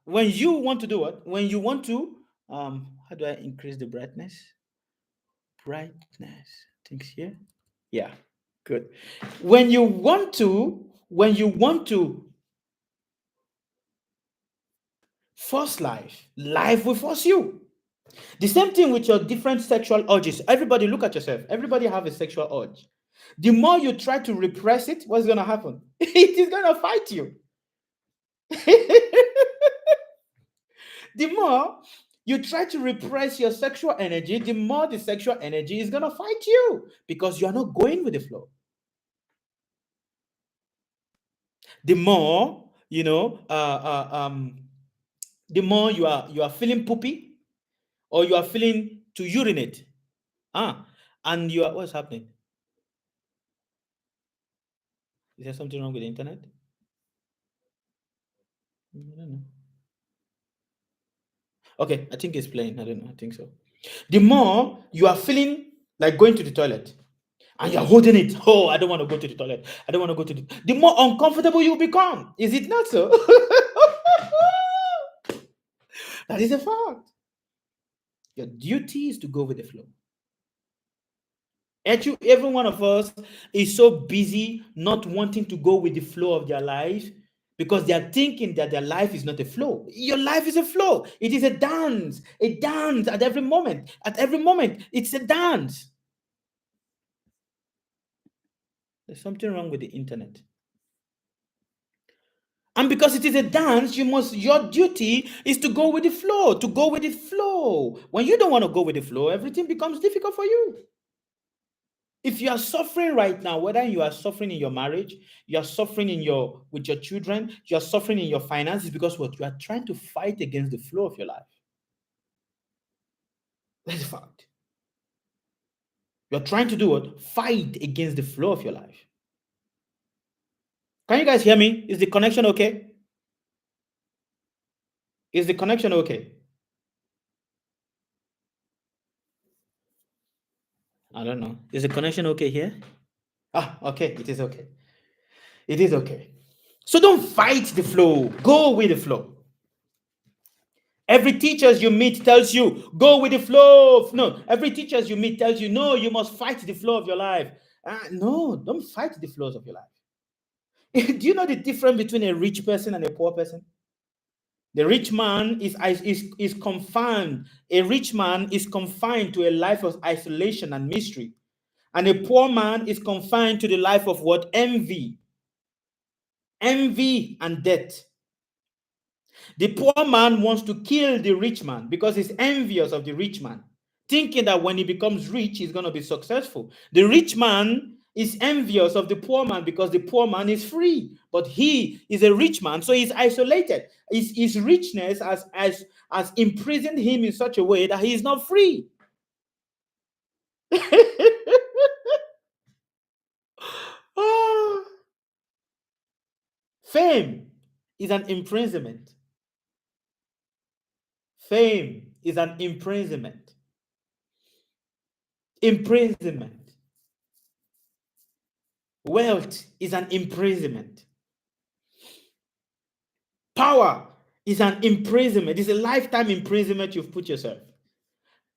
when you want to do what? When you want to, how do I increase the brightness? Brightness. Things here. Yeah, good. When you want to force life, life will force you. The same thing with your different sexual urges. Everybody look at yourself. Everybody have a sexual urge. The more you try to repress it, what's going to happen? It is going to fight you. The more you try to repress your sexual energy, the more the sexual energy is going to fight you because you are not going with the flow. The more, the more you are feeling poopy or you are feeling to urinate. And you are, what's happening? Is there something wrong with the internet? I don't know. Okay, I think it's playing. I don't know. I think so. The more you are feeling like going to the toilet and you're holding it, oh, I don't want to go to the toilet. I don't want to go to the more uncomfortable you become. Is it not so? That is a fact. Your duty is to go with the flow. Every one of us is so busy not wanting to go with the flow of their life because they are thinking that their life is not a flow. Your life is a flow. It is a dance at every moment. At every moment, it's a dance. There's something wrong with the internet. And because it is a dance, your duty is to go with the flow, to go with the flow. When you don't want to go with the flow, everything becomes difficult for you. If you are suffering right now, whether you are suffering in your marriage, you are suffering with your children, you are suffering in your finances, because what you are trying to fight against the flow of your life. That's a fact. You're trying to do what? Fight against the flow of your life. Can you guys hear me? Is the connection okay? Is the connection okay? I don't know. Is the connection okay here? Okay. It is okay. It is okay. So don't fight the flow. Go with the flow. Every teacher you meet tells you, go with the flow. No, every teacher you meet tells you, no, you must fight the flow of your life. No, don't fight the flows of your life. Do you know the difference between a rich person and a poor person? The rich man is confined. A rich man is confined to a life of isolation and mystery. And a poor man is confined to the life of what? Envy. Envy and death. The poor man wants to kill the rich man because he's envious of the rich man, thinking that when he becomes rich, he's going to be successful. The rich man is envious of the poor man because the poor man is free, but he is a rich man, so he's isolated. His richness has imprisoned him in such a way that he is not free. Fame is an imprisonment. Fame is an imprisonment. Imprisonment. Wealth is an imprisonment. Power is an imprisonment. It's a lifetime imprisonment you've put yourself.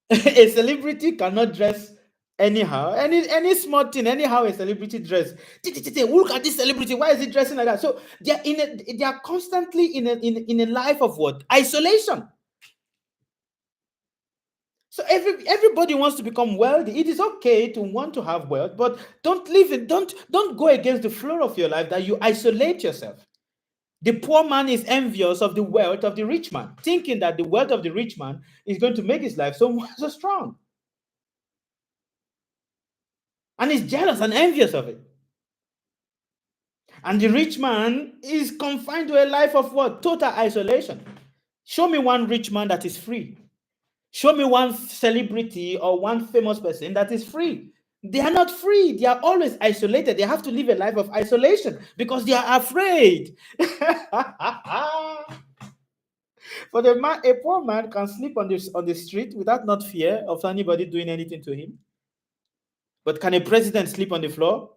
A celebrity cannot dress anyhow. Any small thing, anyhow a celebrity dress. Look at this celebrity. Why is he dressing like that? So they are constantly in a life of what? Isolation. So everybody wants to become wealthy. It is okay to want to have wealth, but don't live it. Don't go against the flow of your life that you isolate yourself. The poor man is envious of the wealth of the rich man, thinking that the wealth of the rich man is going to make his life so strong. And he's jealous and envious of it. And the rich man is confined to a life of what? Total isolation. Show me one rich man that is free. Show me one celebrity or one famous person that is free. They are not free. They are always isolated. They have to live a life of isolation because they are afraid. For the man, a poor man can sleep on the street without not fear of anybody doing anything to him. But can a president sleep on the floor?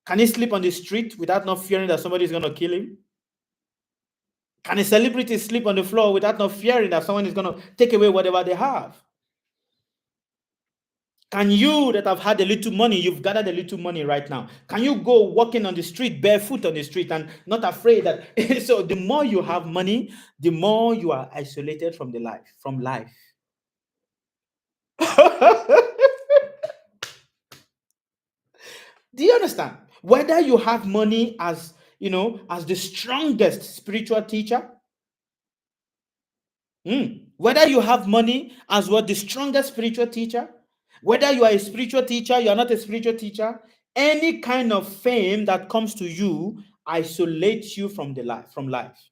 Can he sleep on the street without not fearing that somebody is going to kill him? Can a celebrity sleep on the floor without not fearing that someone is going to take away whatever they have? Can you that have had a little money, you've gathered a little money right now, can you go walking on the street, barefoot on the street, and not afraid that? So the more you have money, the more you are isolated from life. Do you understand? Whether you have money as as the strongest spiritual teacher, whether you have money as what the strongest spiritual teacher, whether you are a spiritual teacher, you are not a spiritual teacher, any kind of fame that comes to you isolates you from life.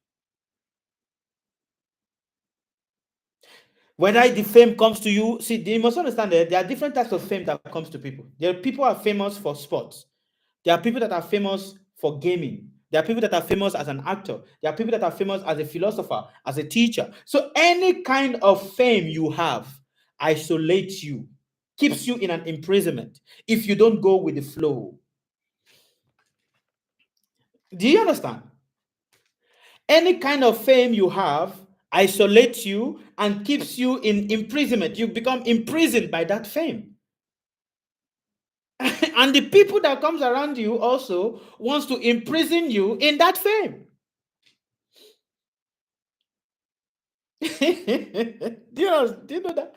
Whether the fame comes to you, see, you must understand that there are different types of fame that comes to people. There are people who are famous for sports. There are people that are famous for gaming. There are people that are famous as an actor. There are people that are famous as a philosopher, as a teacher. So any kind of fame you have isolates you, keeps you in an imprisonment if you don't go with the flow. Do you understand? Any kind of fame you have isolates you and keeps you in imprisonment. You become imprisoned by that fame. And the people that comes around you also wants to imprison you in that fame. Do you know that?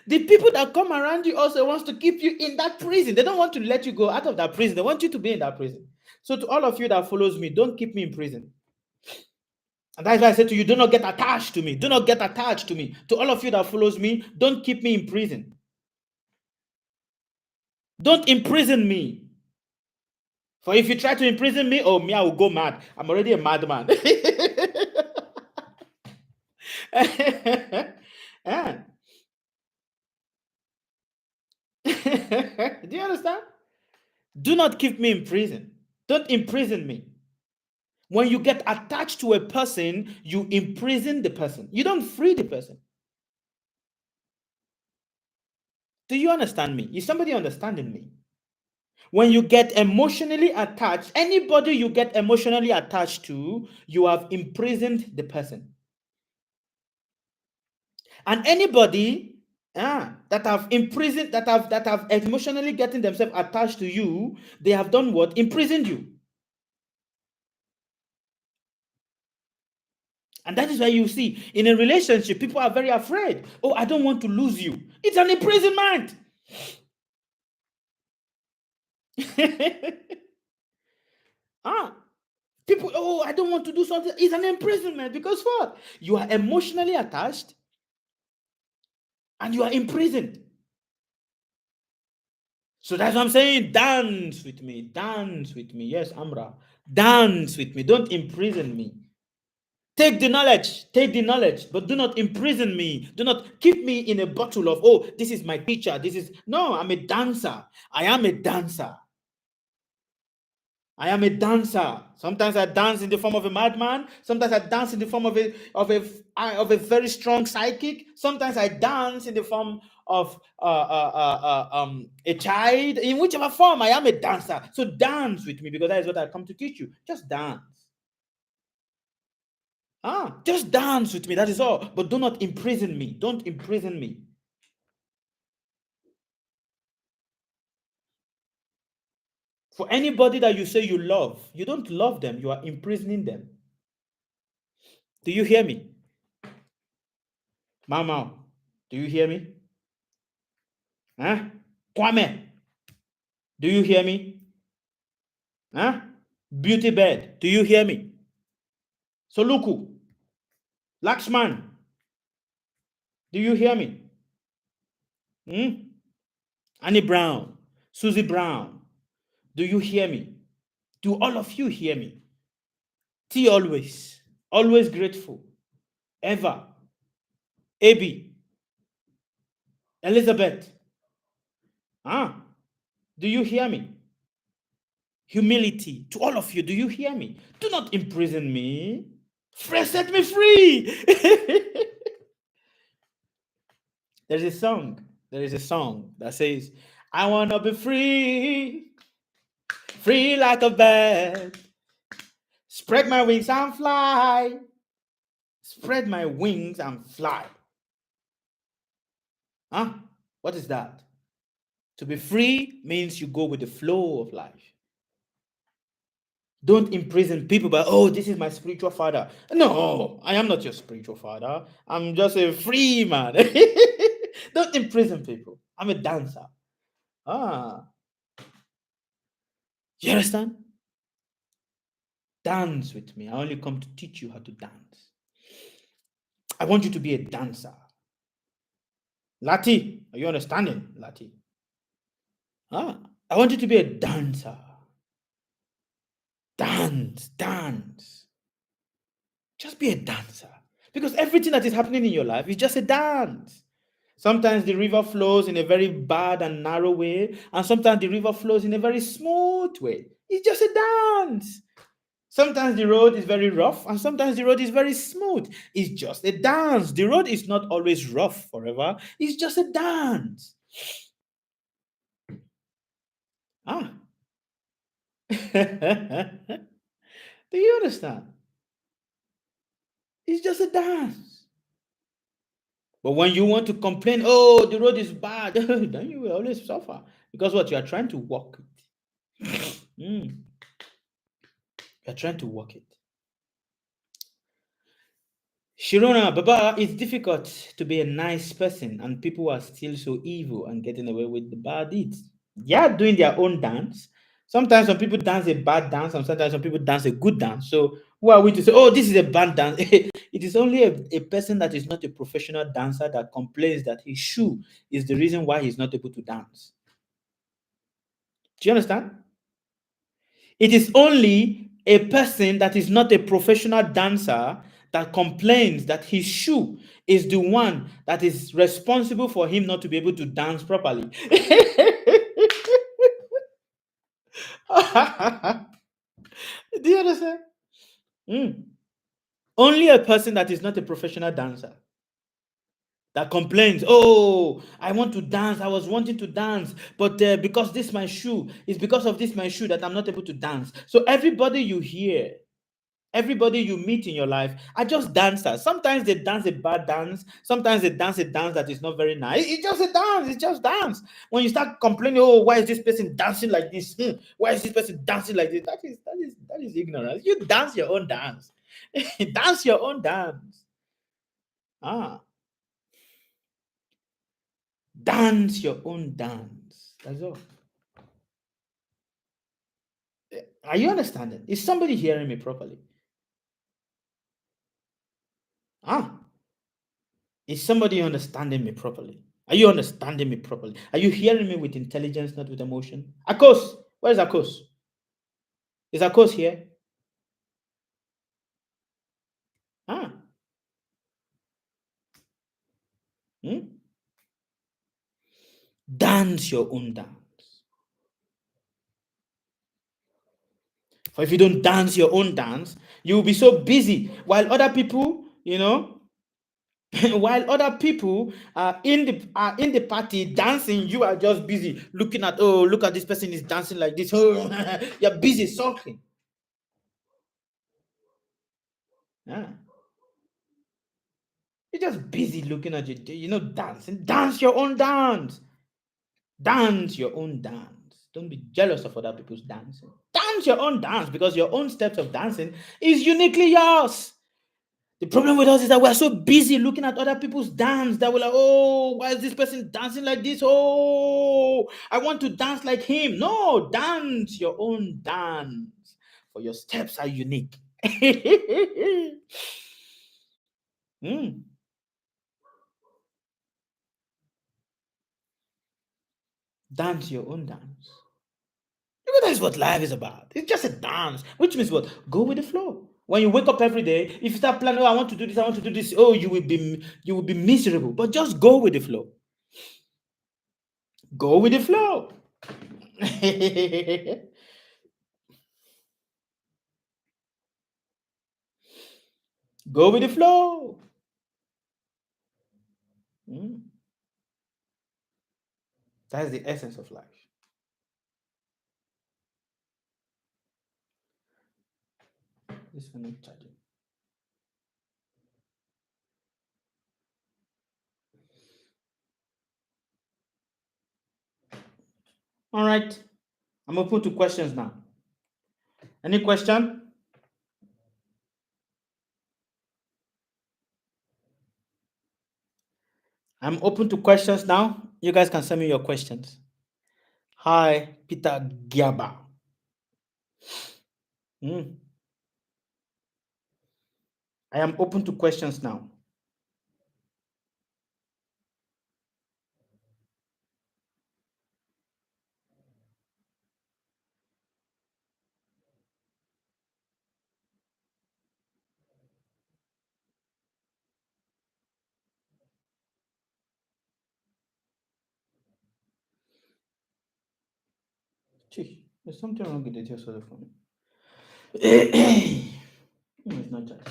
The people that come around you also wants to keep you in that prison. They don't want to let you go out of that prison. They want you to be in that prison. So to all of you that follows me, don't keep me in prison. And that's why I said to you, do not get attached to me. Do not get attached to me. To all of you that follows me, don't keep me in prison. Don't imprison me. For if you try to imprison me, oh, me, I will go mad. I'm already a madman. Yeah. Do you understand? Do not keep me in prison. Don't imprison me. When you get attached to a person, you imprison the person. You don't free the person. Do you understand me? Is somebody understanding me? When you get emotionally attached, anybody you get emotionally attached to, you have imprisoned the person. And anybody that have imprisoned, that have emotionally getting themselves attached to you, they have done what? Imprisoned you. And that is why you see in a relationship, people are very afraid. Oh, I don't want to lose you. It's an imprisonment. People, oh, I don't want to do something. It's an imprisonment because what? You are emotionally attached and you are imprisoned. So that's what I'm saying. Dance with me. Dance with me. Yes, Amra. Dance with me. Don't imprison me. Take the knowledge, but do not imprison me. Do not keep me in a bottle of, oh, this is my teacher. No, I'm a dancer. I am a dancer. I am a dancer. Sometimes I dance in the form of a madman. Sometimes I dance in the form of a very strong psychic. Sometimes I dance in the form of a child. In whichever form, I am a dancer. So dance with me because that is what I come to teach you. Just dance. Just dance with me. That is all. But do not imprison me. Don't imprison me. For anybody that you say you love, you don't love them. You are imprisoning them. Do you hear me? Mama, do you hear me? Kwame, do you hear me? Beauty bed, do you hear me? Soluku, Laxman, do you hear me? Annie Brown, Susie Brown, do you hear me? Do all of you hear me? T always grateful, ever, Abby, Elizabeth, do you hear me? Humility, to all of you, do you hear me? Do not imprison me. Set me free. There is a song that says, I want to be free, free like a bird, spread my wings and fly. Spread my wings and fly. Huh? What is that? To be free means you go with the flow of life. Don't imprison people by, oh, this is my spiritual father. No, I am not your spiritual father. I'm just a free man. Don't imprison people. I'm a dancer. Ah, you understand? Dance with me. I only come to teach you how to dance. I want you to be a dancer. Lati, are you understanding? Lati. Ah, I want you to be a dancer. Dance, dance. Just be a dancer. Because everything that is happening in your life is just a dance. Sometimes the river flows in a very bad and narrow way, and sometimes the river flows in a very smooth way. It's just a dance. Sometimes the road is very rough, and sometimes the road is very smooth. It's just a dance. The road is not always rough forever. It's just a dance. Ah. Do you understand? It's just a dance. But when you want to complain, oh, the road is bad, then you will always suffer. Because what? You are trying to walk it. Mm, you are trying to walk it. Shirona, Baba, it's difficult to be a nice person and people are still so evil and getting away with the bad deeds. They are doing their own dance. Sometimes some people dance a bad dance and sometimes some people dance a good dance. So who are we to say, oh, this is a bad dance? It is only a person that is not a professional dancer that complains that his shoe is the reason why he's not able to dance. Do you understand? It is only a person that is not a professional dancer that complains that his shoe is the one that is responsible for him not to be able to dance properly. Do you understand? Mm. Only a person that is not a professional dancer that complains, oh, I want to dance, I was wanting to dance, but because this my shoe, it's because of this my shoe that I'm not able to dance. So everybody you hear, everybody you meet in your life are just dancers. Sometimes they dance a bad dance. Sometimes they dance a dance that is not very nice. It's just a dance. It's just dance. When you start complaining, oh, why is this person dancing like this? Why is this person dancing like this? That is ignorance. You dance your own dance. Dance your own dance. Ah, dance your own dance. That's all. Are you understanding? Is somebody hearing me properly? Ah, is somebody understanding me properly? Are you understanding me properly? Are you hearing me with intelligence, not with emotion? Akos, where's Akos? Is Akos here? Ah, hmm? Dance your own dance. For if you don't dance your own dance, you will be so busy while other people, while other people are in the party dancing, you are just busy looking at, oh, look at this person is dancing like this. Oh, you're busy sulking. Ah. You're just busy looking at dancing. Dance your own dance. Dance your own dance. Don't be jealous of other people's dancing. Dance your own dance because your own steps of dancing is uniquely yours. The problem with us is that we're so busy looking at other people's dance that we're like, oh, why is this person dancing like this? Oh, I want to dance like him. No, dance your own dance. For your steps are unique. Mm. Dance your own dance. Because that's what life is about. It's just a dance, which means what? Go with the flow. When you wake up every day, if you start planning, oh, I want to do this, I want to do this, oh, you will be miserable. But just go with the flow. Go with the flow. Go with the flow. Mm. That's the essence of life. This one not charging. All right. I'm open to questions now. Any question? I'm open to questions now. You guys can send me your questions. Hi, Peter Giaba. Hmm. I am open to questions now. Gee, there's something wrong with the telephone. No, it's not that.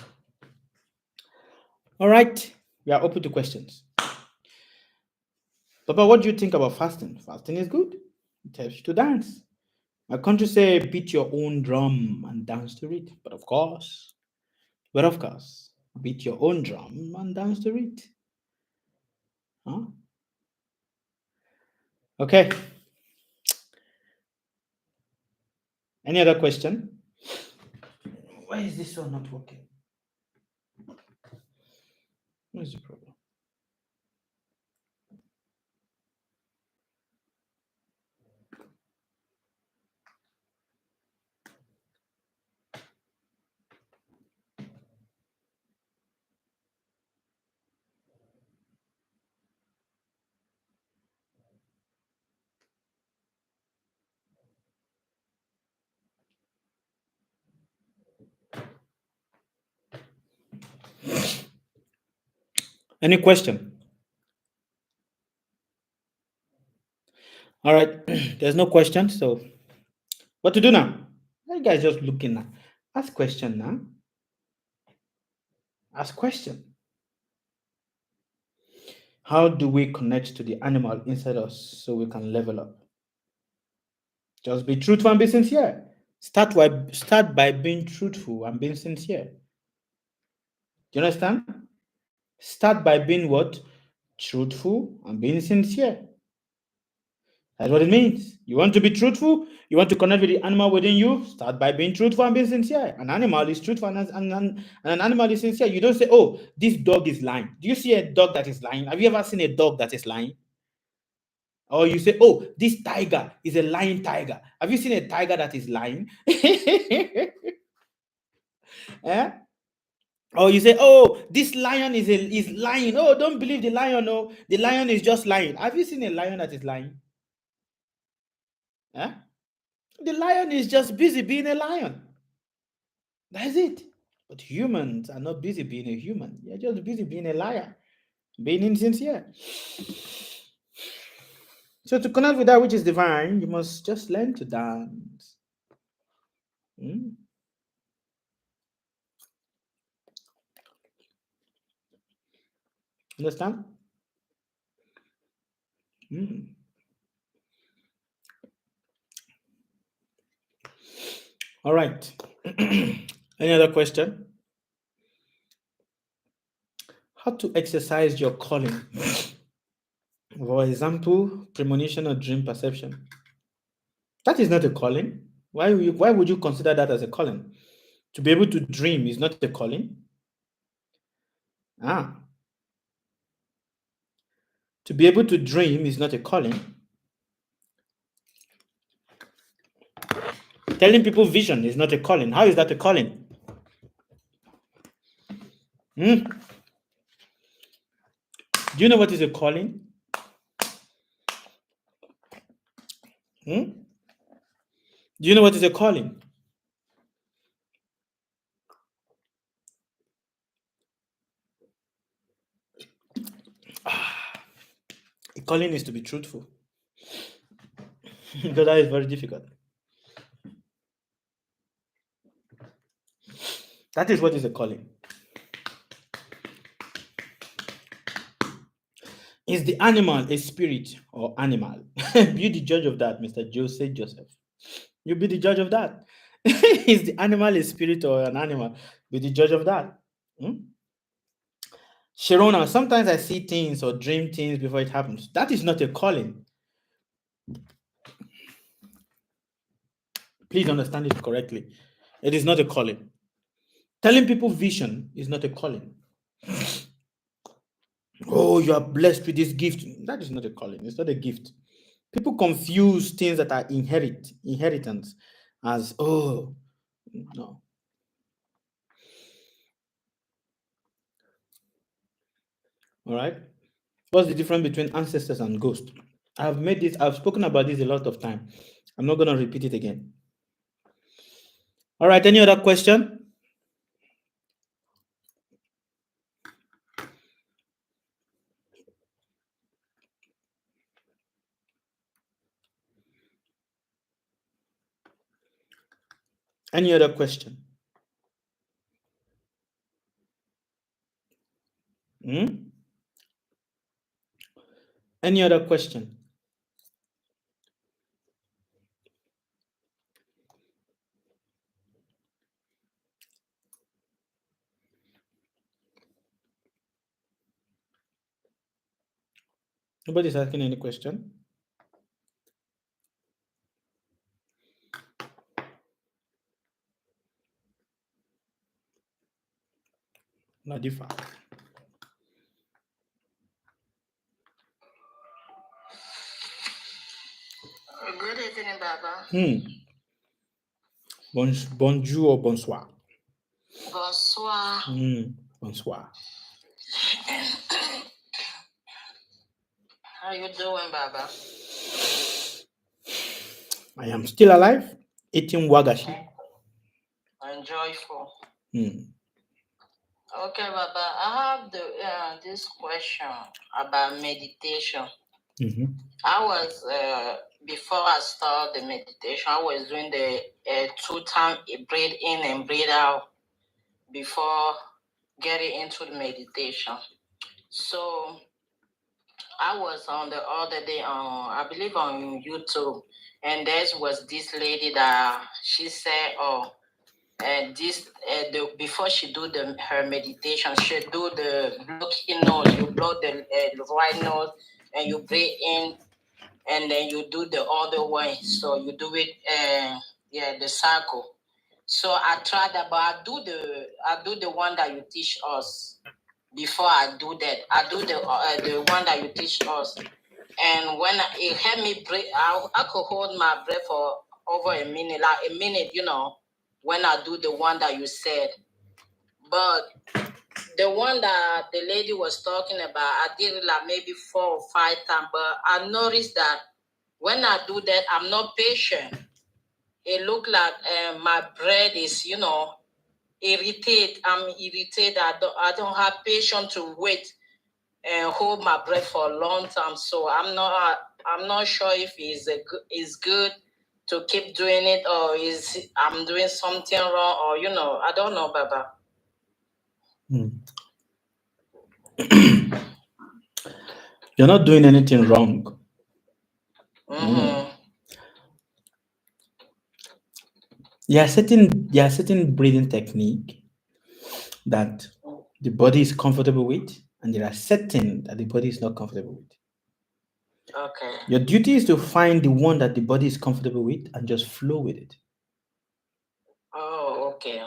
All right. We are open to questions. Papa, what do you think about fasting? Fasting is good. It helps you to dance. My country say beat your own drum and dance to it. But of course, beat your own drum and dance to it. Huh? Okay. Any other question? Why is this one not working? What is the problem? Any question? All right. There's no question. So what to do now? Why you guys just looking now? Ask question now. Ask question. How do we connect to the animal inside us so we can level up? Just be truthful and be sincere. Start by being truthful and being sincere. Do you understand? Start by being what? Truthful and being sincere. That's what it means. You want to be truthful? You want to connect with the animal within you? Start by being truthful and being sincere. An animal is truthful and an animal is sincere. You don't say, oh, this dog is lying. Do you see a dog that is lying? Have you ever seen a dog that is lying? Or you say, oh, this tiger is a lying tiger. Have you seen a tiger that is lying? Eh? Or you say, oh, this lion is lying. Oh, don't believe the lion. No, the lion is just lying. Have you seen a lion that is lying? Eh? The lion is just busy being a lion. That's it. But humans are not busy being a human. You're just busy being a liar, being insincere. So to connect with that which is divine, you must just learn to dance. Hmm? Understand? Hmm. All right. Any other question? How to exercise your calling? For example, premonition or dream perception. That is not a calling. Why would you consider that as a calling? To be able to dream is not a calling. Ah, to be able to dream is not a calling. Telling people vision is not a calling. How is that a calling? Hmm? Do you know what is a calling? Hmm? Do you know what is a calling? A calling is to be truthful. Because that is very difficult. That is what is a calling. Is the animal a spirit or animal? Be the judge of that, Mr. Joseph. You be the judge of that. Is the animal a spirit or an animal? Be the judge of that. Hmm? Sharona, sometimes I see things or dream things before it happens. That is not a calling. Please understand it correctly. It is not a calling. Telling people vision is not a calling. Oh, you are blessed with this gift. That is not a calling. It's not a gift. People confuse things that are inheritance as no. All right. What's the difference between ancestors and ghosts? I've spoken about this a lot of time. I'm not gonna repeat it again. All right, any other question? Any other question? Hmm? Any other question? Nobody's asking any question? Nadifa. Good evening, Baba. Bonjour or bonsoir. Bonsoir. Bonsoir. How you doing, Baba? I am still alive, eating wagashi. Joyful. Hmm. Okay, Baba. I have this question about meditation. Mhm. I was before I start the meditation, I was doing the 2 time breathe in and breathe out before getting into the meditation. So I was on the other day on, I believe on YouTube, and there was this lady that she said, "Oh, this before she do her meditation, she do the blocking nose. You blow the right nose, and you breathe in, and then you do the other way. So you do it, the circle. So I tried that, but I do the one that you teach us. Before I do that, I do the one that you teach us. And when it helped me breathe, I could hold my breath for over a minute, like a minute, when I do the one that you said. But the one that the lady was talking about, I did it like maybe 4 or 5 times. But I noticed that when I do that, I'm not patient. It looked like my breath is, irritated. I'm irritated. I don't have patience to wait and hold my breath for a long time. So I'm not sure if it's good to keep doing it, or is I'm doing something wrong, or I don't know, Baba. You're not doing anything wrong. Mm-hmm. There are certain breathing technique that the body is comfortable with, and there are certain that the body is not comfortable with. Okay. Your duty is to find the one that the body is comfortable with and just flow with it. Oh, okay.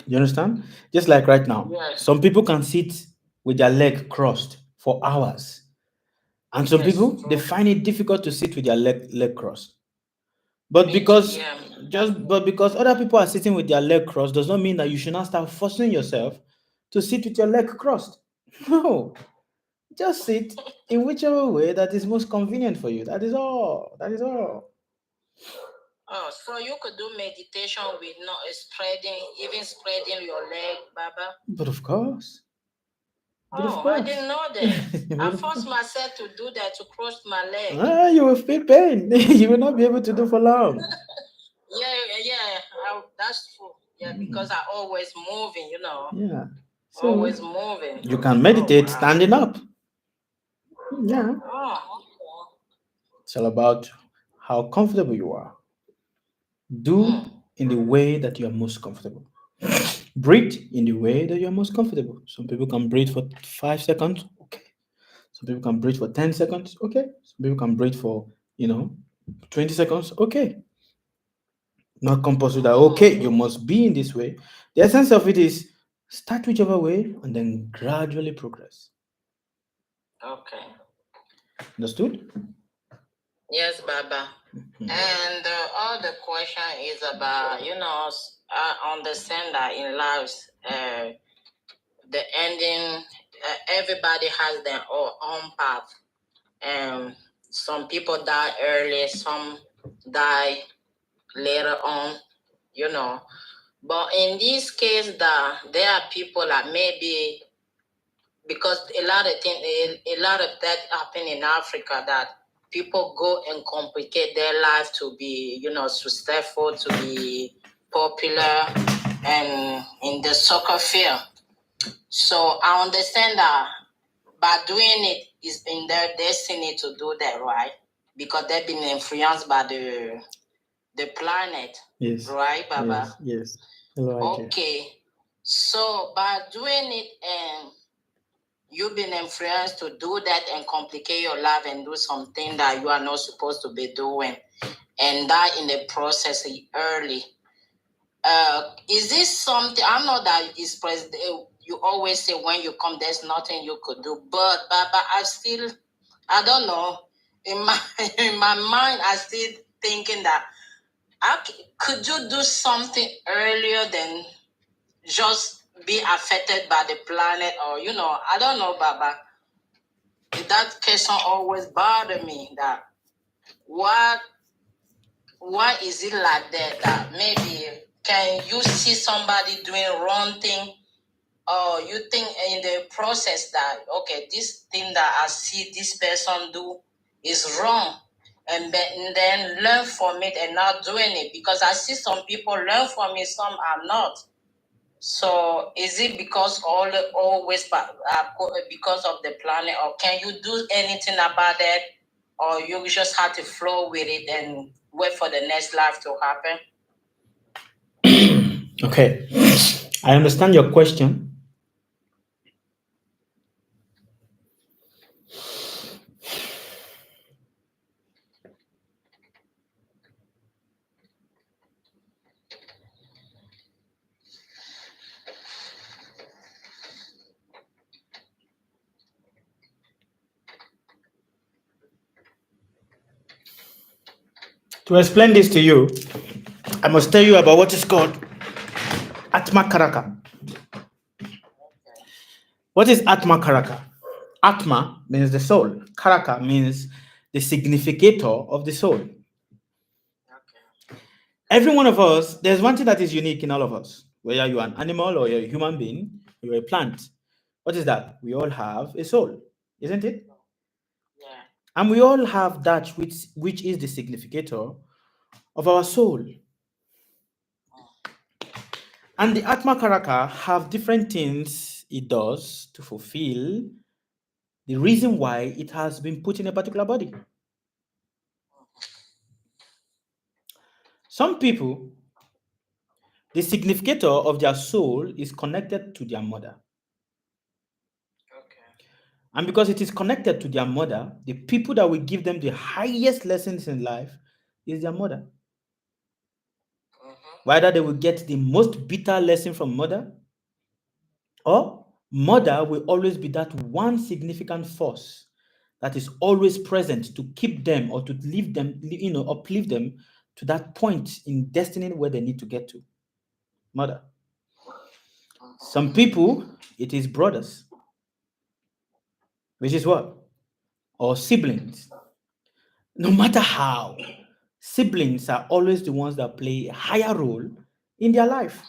You understand? Just like right now, Yes. some people can sit with their leg crossed for hours, and some Yes. people they True. find it difficult to sit with their leg crossed. But Me too. because Yeah. because other people are sitting with their leg crossed does not mean that you should not start forcing yourself to sit with your leg crossed. No, just sit in whichever way that is most convenient for you. That is all. That is all. Oh, so you could do meditation with not even spreading your leg, Baba. But of course. But of Oh, I course. didn't know that. I But of forced course. myself to do that, to cross my leg. You will feel pain. You will not be able to do for long. Yeah. That's true. Yeah, because I always moving. Yeah. So Always moving. you can Oh, meditate wow. standing up. Yeah. Oh, It's all about how comfortable you are. okay. Do in the way that you are most comfortable. Breathe in the way that you are most comfortable. Some people can breathe for 5 seconds. Okay. Some people can breathe for 10 seconds. Okay. Some people can breathe for, 20 seconds. Okay. Not compulsory that okay, you must be in this way. The essence of it is start whichever way and then gradually progress. Okay. Understood? Yes, Baba. And the other question is about, I understand that in lives, the ending, everybody has their own path. And some people die early, some die later on, you know. But in this case, there are people that maybe because a lot of things, a lot of that happen in Africa that people go and complicate their life to be, successful, to be popular, and in the soccer field. So I understand that by doing it is in their destiny to do that, right? Because they've been influenced by the planet, Yes. right, Baba? Yes. Yes. Hello, IJ. Okay. So by doing it and you've been influenced to do that and complicate your life and do something that you are not supposed to be doing and die in the process early. Is this something? I know that is you always say when you come, there's nothing you could do, but I don't know. In my in my mind, I still thinking that could you do something earlier than just be affected by the planet, or I don't know, Baba. That question always bothered me. That what why is it like that? That maybe can you see somebody doing wrong thing, or you think in the process that okay, this thing that I see this person do is wrong, and then learn from it and not doing it, because I see some people learn from it, some are not. So is it because always because of the planet, or can you do anything about that, or you just have to flow with it and wait for the next life to happen? Okay. I understand your question. To explain this to you, I must tell you about what is called Atma Karaka. What is Atma Karaka? Atma means the soul. Karaka means the significator of the soul. Okay. Every one of us, there's one thing that is unique in all of us. Whether you're an animal or you're a human being, you're a plant. What is that? We all have a soul, isn't it? Yeah. And we all have that which is the significator of our soul. And the Atma Karaka have different things it does to fulfill the reason why it has been put in a particular body. Some people, the significator of their soul is connected to their mother. Okay. And because it is connected to their mother, the people that will give them the highest lessons in life is their mother. Whether they will get the most bitter lesson from mother, or mother will always be that one significant force that is always present to keep them or to leave them, uplift them to that point in destiny where they need to get to. Mother. Some people, it is brothers, which is what? Or siblings. No matter how, siblings are always the ones that play a higher role in their life.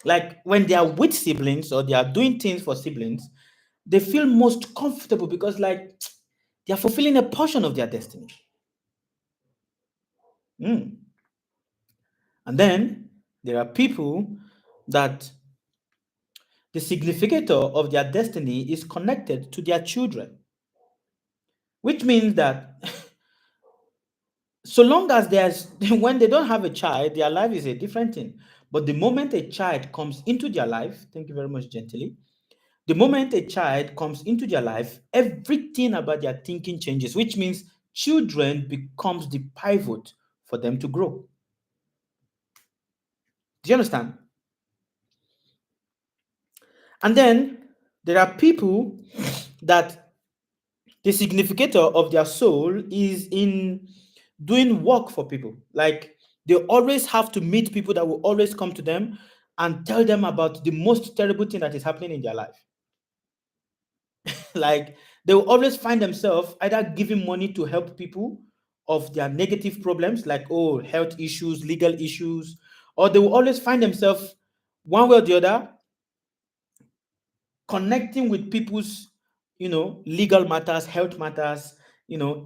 Like when they are with siblings or they are doing things for siblings, they feel most comfortable because like they are fulfilling a portion of their destiny. Mm. And then there are people that the significator of their destiny is connected to their children, which means that so long as there's when they don't have a child, their life is a different thing. But the moment a child comes into their life, thank you very much, gently. The moment a child comes into their life, everything about their thinking changes, which means children becomes the pivot for them to grow. Do you understand? And then there are people that the significator of their soul is in doing work for people. Like they always have to meet people that will always come to them and tell them about the most terrible thing that is happening in their life. Like they will always find themselves either giving money to help people of their negative problems, like oh, health issues, legal issues, or they will always find themselves one way or the other connecting with people's, legal matters, health matters,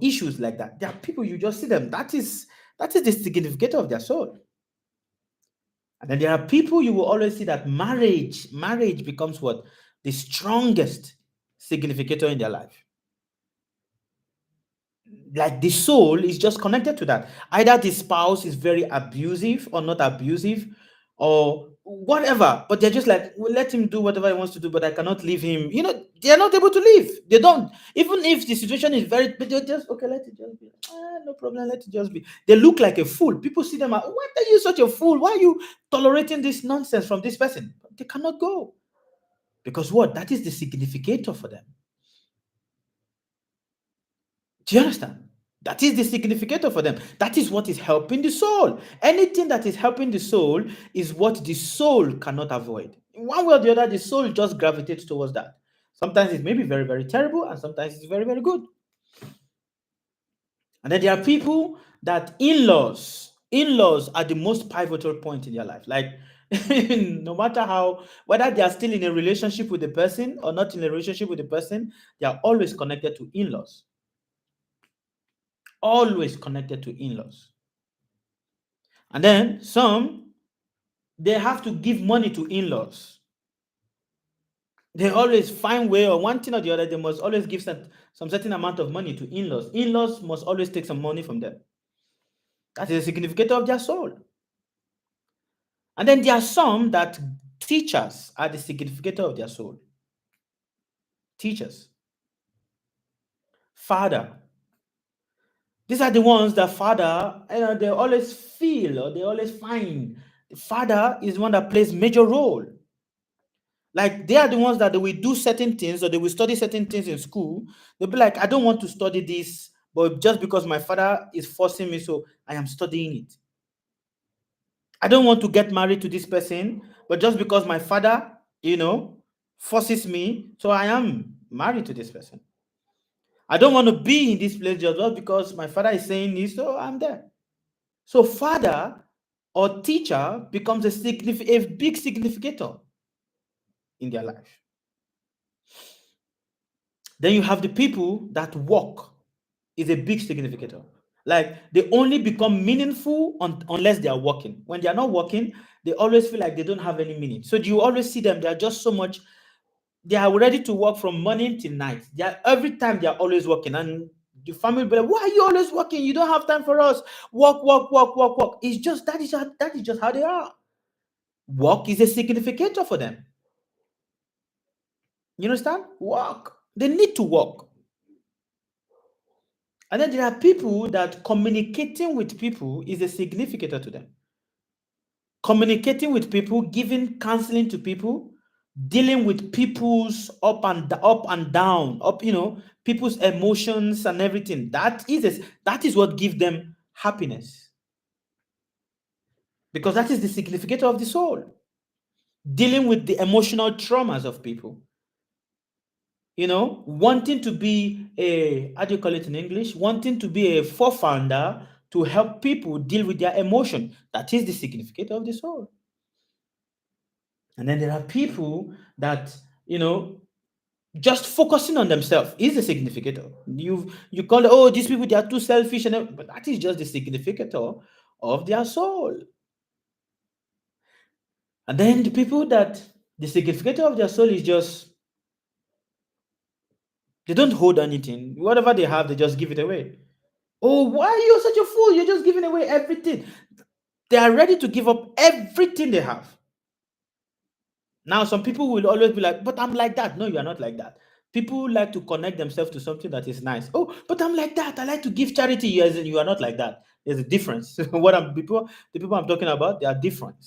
issues like that. There are people you just see them. That is the significator of their soul. And then there are people you will always see that marriage becomes what? The strongest significator in their life. Like the soul is just connected to that. Either the spouse is very abusive or not abusive or whatever, but they're just like, well, let him do whatever he wants to do, but I cannot leave him. They're not able to leave. They don't. Even if the situation is very, but they're just, okay, let it just be. No problem, let it just be. They look like a fool. People see them, why are you such a fool? Why are you tolerating this nonsense from this person? They cannot go. Because what? That is the significator for them. Do you understand? That is the significator for them. That is what is helping the soul. Anything that is helping the soul is what the soul cannot avoid. In one way or the other, the soul just gravitates towards that. Sometimes it may be very, very terrible, and sometimes it's very, very good. And then there are people that in-laws are the most pivotal point in their life. Like, no matter how, whether they are still in a relationship with the person or not in a relationship with the person, they are always connected to in-laws. Always connected to in-laws. And then some, they have to give money to in-laws. They always find way, or one thing or the other, they must always give some certain amount of money to in-laws. In-laws must always take some money from them. That is a significator of their soul. And then there are some that teachers are the significator of their soul. Teachers. Father. These are the ones that father, they always feel or they always find. The father is one that plays major role. Like they are the ones that they will do certain things or they will study certain things in school. They'll be like, I don't want to study this, but just because my father is forcing me, so I am studying it. I don't want to get married to this person, but just because my father, forces me, so I am married to this person. I don't want to be in this place just because my father is saying this, so I'm there. So father or teacher becomes a big significator in their life. Then you have the people that walk is a big significator. Like they only become meaningful unless they are working. When they are not working, they always feel like they don't have any meaning. So do you always see them? They are just so much. They are ready to work from morning till night. They are every time they are always working, and the family will be like, "Why are you always working? You don't have time for us. Work, work, work, work, work." It's just that is just how they are. Work is a significator for them. You understand? Work. They need to work. And then there are people that communicating with people is a significator to them. Communicating with people, giving counseling to people, dealing with people's up and down, people's emotions and everything. That is what gives them happiness. Because that is the significator of the soul. Dealing with the emotional traumas of people. Wanting to be how do you call it in English? Wanting to be a forefounder to help people deal with their emotion. That is the significance of the soul. And then there are people that, just focusing on themselves is a significator. You call it, oh, these people, they are too selfish, but that is just the significator of their soul. And then the people that the significator of their soul is just they don't hold anything. Whatever they have, they just give it away. Oh, why are you such a fool? You're just giving away everything. They are ready to give up everything they have. Now, some people will always be like, but I'm like that. No, you are not like that. People like to connect themselves to something that is nice. Oh, but I'm like that. I like to give charity. Yes, you are not like that. There's a difference. The people I'm talking about, they are different.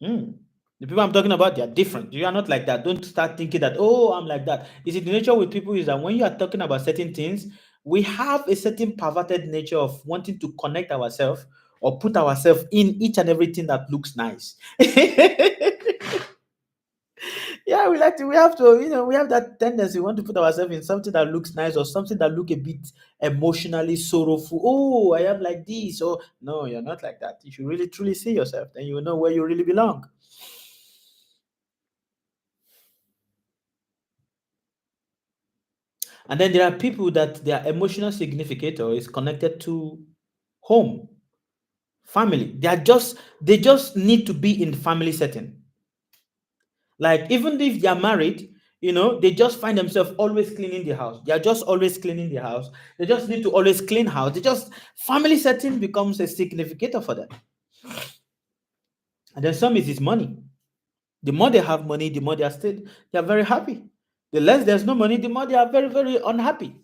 Mm. The people I'm talking about, they are different. You are not like that. Don't start thinking that, oh, I'm like that. You see, the nature with people is that when you are talking about certain things, we have a certain perverted nature of wanting to connect ourselves or put ourselves in each and everything that looks nice. Yeah, we have to, we have that tendency. We want to put ourselves in something that looks nice or something that look a bit emotionally sorrowful. Oh, I am like this. Oh, no, you're not like that. If you really truly see yourself, then you will know where you really belong. And then there are people that their emotional significator is connected to home, family. They just need to be in family setting. Like even if they are married, they just find themselves always cleaning the house. They are just always cleaning the house. They just need to always clean house. They just family setting becomes a significator for them. And then some is money. The more they have money, the more they are very happy. The less there's no money, the more they are very, very unhappy.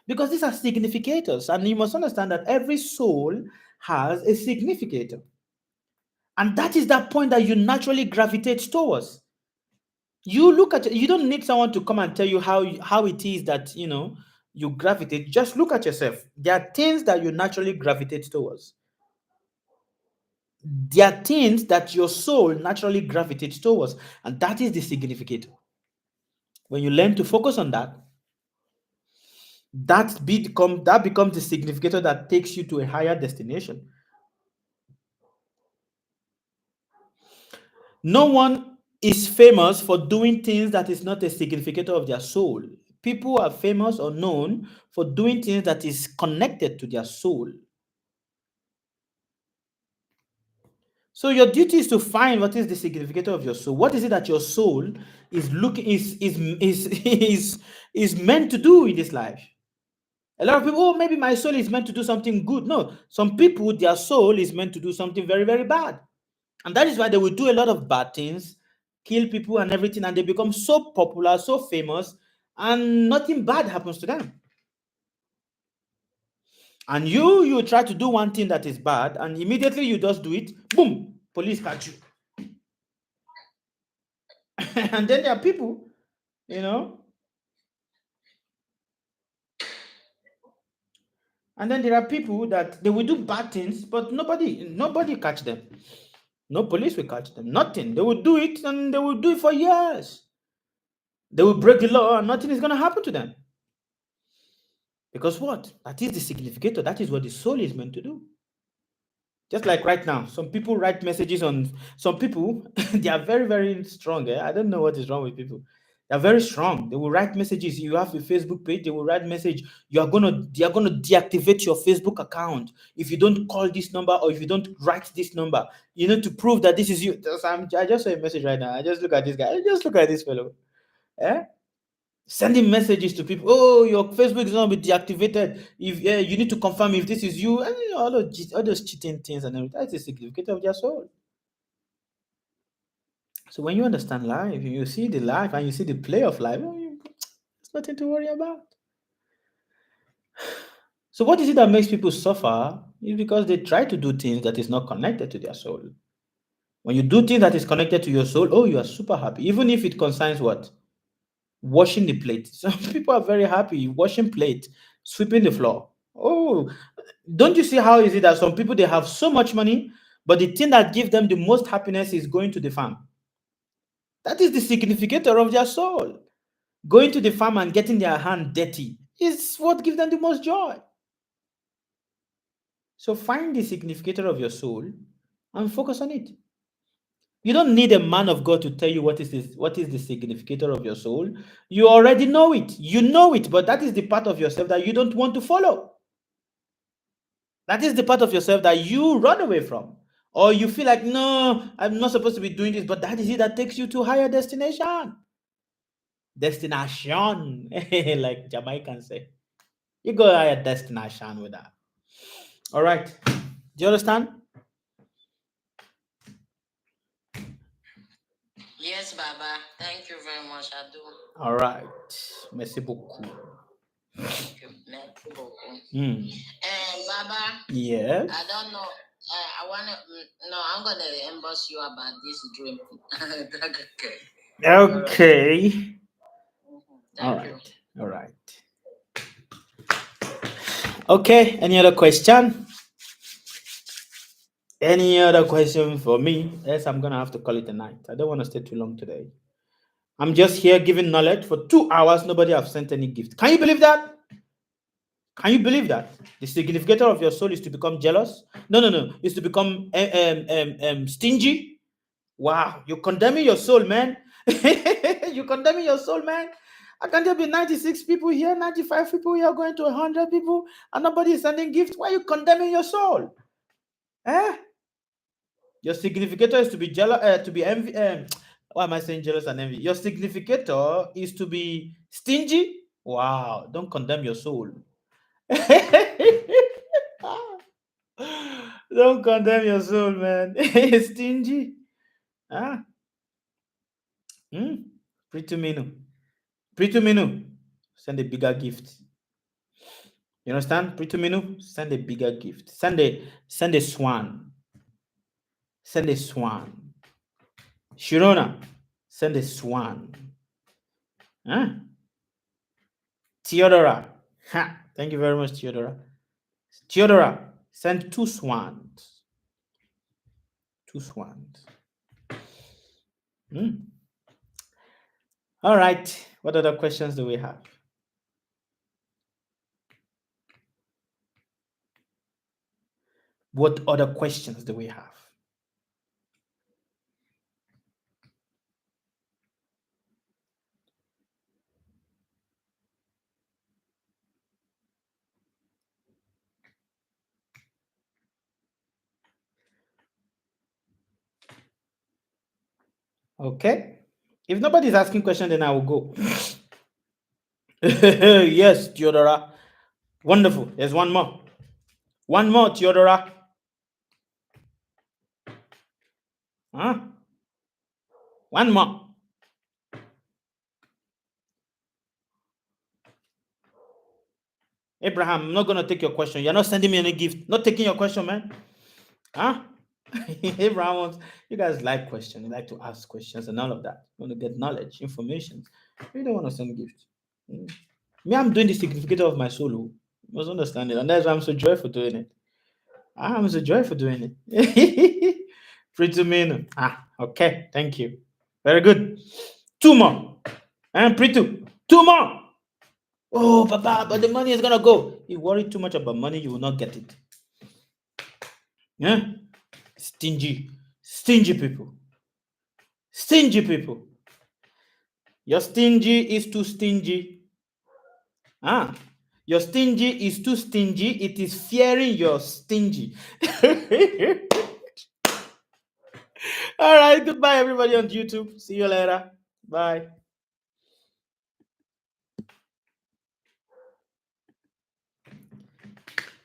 Because these are significators, and you must understand that every soul has a significator. And that is that point that you naturally gravitate towards. You don't need someone to come and tell you how it is that you gravitate. Just look at yourself. There are things that you naturally gravitate towards. There are things that your soul naturally gravitates towards, and that is the significator. When you learn to focus on that, that becomes the significator that takes you to a higher destination. No one is famous for doing things that is not a significator of their soul. People are famous or known for doing things that is connected to their soul. So your duty is to find what is the significator of your soul. What is it that your soul is looking is meant to do in this life? A lot of people, oh, maybe my soul is meant to do something good. No, some people, their soul is meant to do something very, very bad. And that is why they will do a lot of bad things, kill people and everything, and they become so popular, so famous, and nothing bad happens to them. And you try to do one thing that is bad, and immediately you just do it, boom, police catch you. And then there are people, you know, and then there are people that they will do bad things, but nobody catch them. No police will catch them. Nothing. They will do it, and they will do it for years. They will break the law, and nothing is going to happen to them. Because what? That is the significator. That is what the soul is meant to do. Just like right now, some people write messages on some people, they are very, very strong. I don't know what is wrong with people. They're very strong. They will write messages. You have a Facebook page, they will write message. They are gonna deactivate your Facebook account if you don't call this number or if you don't write this number. You know, to prove that this is you. I just saw a message right now. I just look at this guy. I just look at this fellow. Eh? Sending messages to people. Oh, your Facebook is going to be deactivated. If you need to confirm if this is you, and all those cheating things and everything. That's a significant of their soul. So when you understand life, you see the life and you see the play of life. It's nothing to worry about. So what is it that makes people suffer? Is because they try to do things that is not connected to their soul. When you do things that is connected to your soul, oh, you are super happy, even if it concerns what washing the plate. Some people are very happy washing plate, sweeping the floor. Oh, don't you see how is it that some people they have so much money, but the thing that gives them the most happiness is going to the farm? That is the significator of their soul. Going to the farm and getting their hand dirty is what gives them the most joy. So find the significator of your soul and focus on it. You don't need a man of God to tell you what is the significator of your soul. You already know it. You know it, but that is the part of yourself that you don't want to follow. That is the part of yourself that you run away from. Or you feel like, no, I'm not supposed to be doing this, but that is it that takes you to higher destination. Destination, like Jamaicans say. You go higher destination with that. All right. Do you understand? Yes, Baba. Thank you very much. I do. All right. Merci beaucoup. Thank you. Merci beaucoup. Hmm. Baba, Yes. I don't know. I wanna. No, I'm gonna emboss you about this dream. Okay. Okay. All Thank you. right. All right. Okay. Any other question? Any other question for me? Yes, I'm gonna have to call it a night. I don't want to stay too long today. I'm just here giving knowledge for 2 hours. Nobody have sent any gift. Can you believe that? Can you believe that? The significator of your soul is to become jealous? No, no, no. Is to become stingy? Wow, you're condemning your soul, man. You're condemning your soul, man. I can there be 96 people here, 95 people here, going to 100 people, and nobody is sending gifts. Why are you condemning your soul? Eh? Your significator is to be jealous, to be envy. Why am I saying jealous and envy? Your significator is to be stingy. Wow, don't condemn your soul. Don't condemn your soul, man. Stingy. Ah. Hmm. Pretty Minu. Pretty Minu. Send a bigger gift. You understand? Pretty Minu, send a bigger gift. Send a swan. Send a swan. Shirona, send a swan. Huh? Theodora. Ha. Thank you very much, Theodora. Theodora, send 2 swans. 2 swans. Hmm. All right. What other questions do we have? What other questions do we have? Okay. If nobody's asking questions, then I will go. Yes, Theodora. Wonderful. There's one more. One more, Theodora. Huh? One more. Abraham, I'm not going to take your question. You're not sending me any gift. Not taking your question, man. Huh? Abraham wants, you guys like questions. You like to ask questions and all of that. You want to get knowledge, information. You don't want to send gifts. Me, I'm doing the significance of my soul. You must understand it. And that's why I'm so joyful doing it. I'm so joyful doing it. Pretty mean. Okay. Thank you. Very good. 2 more. And pretty. 2 more. Oh, Papa, but the money is gonna go. You worry too much about money, you will not get it. Yeah? Stingy. Stingy people. Stingy people. Your stingy is too stingy. Your stingy is too stingy. It is fearing your stingy. All right. Goodbye, everybody on YouTube. See you later. Bye.